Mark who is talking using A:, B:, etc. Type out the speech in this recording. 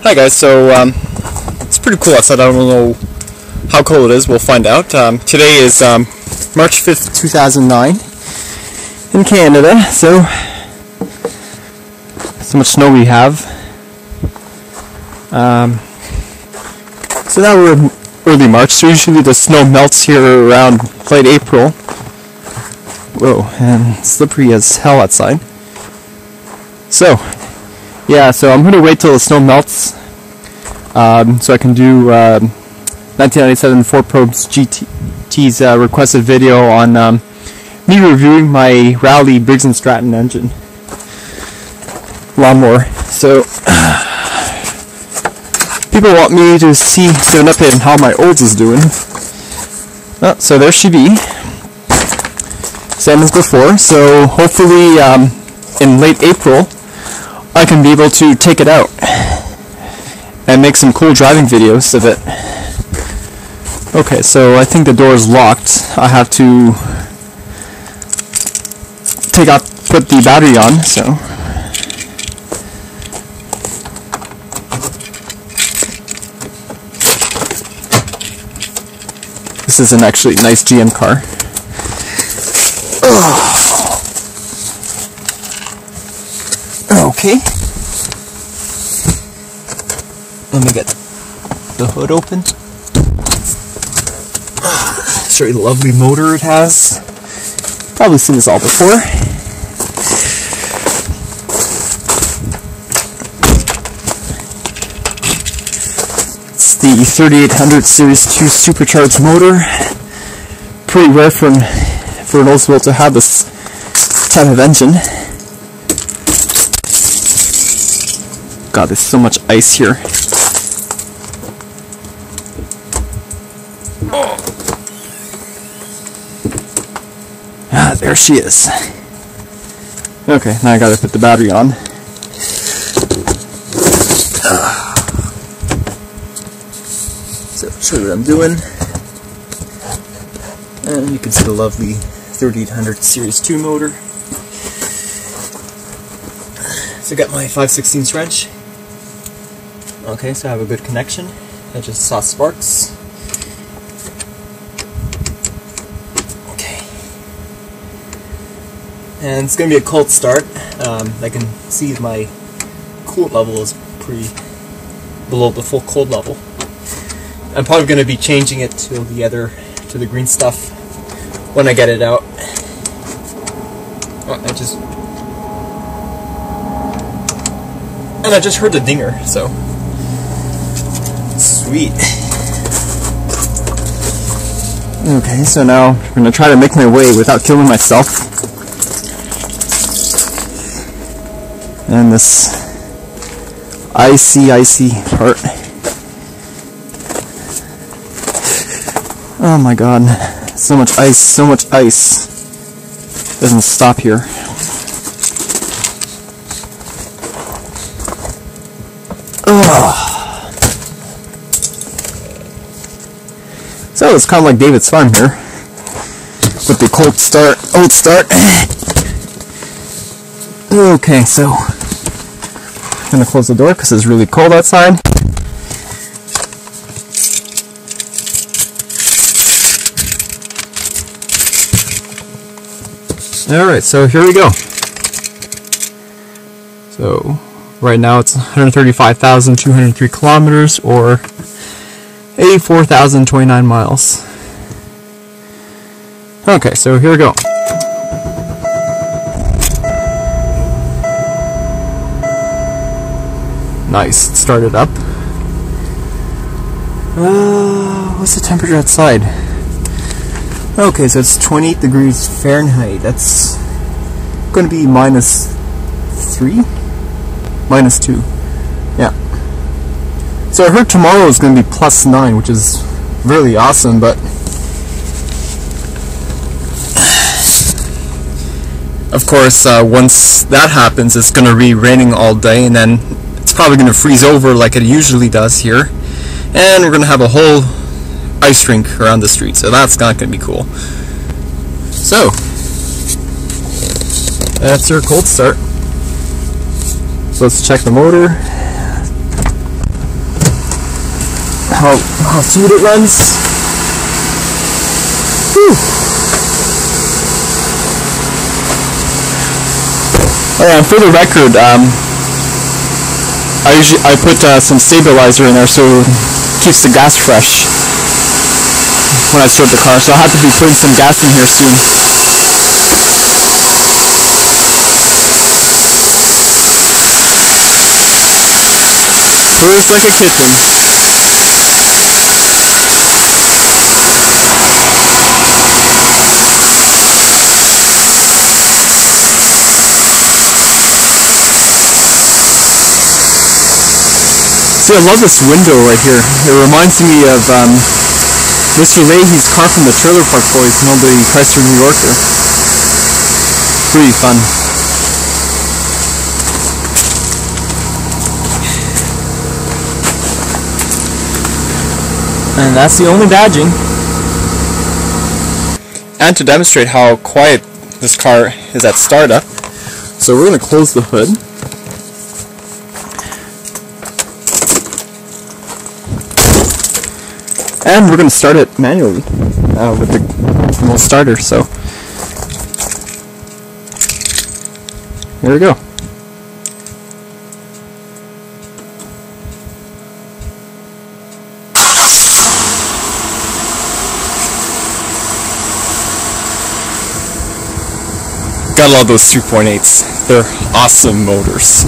A: Hi guys, so it's pretty cool outside. I don't know how cold it is, we'll find out. Today is March 5th, 2009 in Canada, so much snow we have. So now we're in early March, so usually the snow melts here around late April. Whoa, and slippery as hell outside. So, yeah, so I'm going to wait till the snow melts so I can do 1997 Ford Probes GT's requested video on me reviewing my Rally Briggs & Stratton engine lawnmower. So, people want me to give an update on how my Olds is doing. So there she be. Same as before, so hopefully in late April I can be able to take it out and make some cool driving videos of it. Okay, so I think the door is locked. I have to put the battery on, so. This is an actually nice GM car. Okay. Let me get the hood open. It's a very lovely motor it has. Probably seen this all before. It's the 3800 Series 2 supercharged motor. Pretty rare for an Oldsmobile to have this type of engine. God, there's so much ice here. Oh. Ah, there she is. Okay, now I gotta put the battery on. So, show you what I'm doing. And you can see the lovely 3800 Series 2 motor. So I got my 5/16 wrench. Okay, so I have a good connection. I just saw sparks. Okay. And it's going to be a cold start. I can see my coolant level is pretty below the full cold level. I'm probably going to be changing it to the green stuff when I get it out. Oh, I just heard the dinger, so sweet. Okay, so now I'm gonna try to make my way without killing myself. And this icy part. Oh my god, so much ice. Doesn't stop here. So it's kind of like David's farm here with the old start. Okay, so I'm gonna close the door because it's really cold outside. Alright, so here we go. So right now it's 135,203 kilometers, or 84,029 miles. Okay, so here we go. Nice, it started up. What's the temperature outside? Okay, so it's 28 degrees Fahrenheit. That's going to be -3? -2. Yeah. So I heard tomorrow is going to be +9, which is really awesome, but of course, once that happens, it's going to be raining all day, and then it's probably going to freeze over like it usually does here, and we're going to have a whole ice rink around the street, so that's not going to be cool. So, that's our cold start. So let's check the motor. how smooth it runs. Whew. Oh yeah, and for the record, I put some stabilizer in there so it keeps the gas fresh when I start the car. So I'll have to be putting some gas in here soon. Purrs like a kitten. See, I love this window right here. It reminds me of Mr. Leahy's car from the Trailer Park Boys, you know, the Chrysler New Yorker. Pretty fun. And that's the only badging. And to demonstrate how quiet this car is at startup, so we're going to close the hood. And we're going to start it manually with the remote starter, so here we go. Gotta love those 2.8s. They're awesome motors.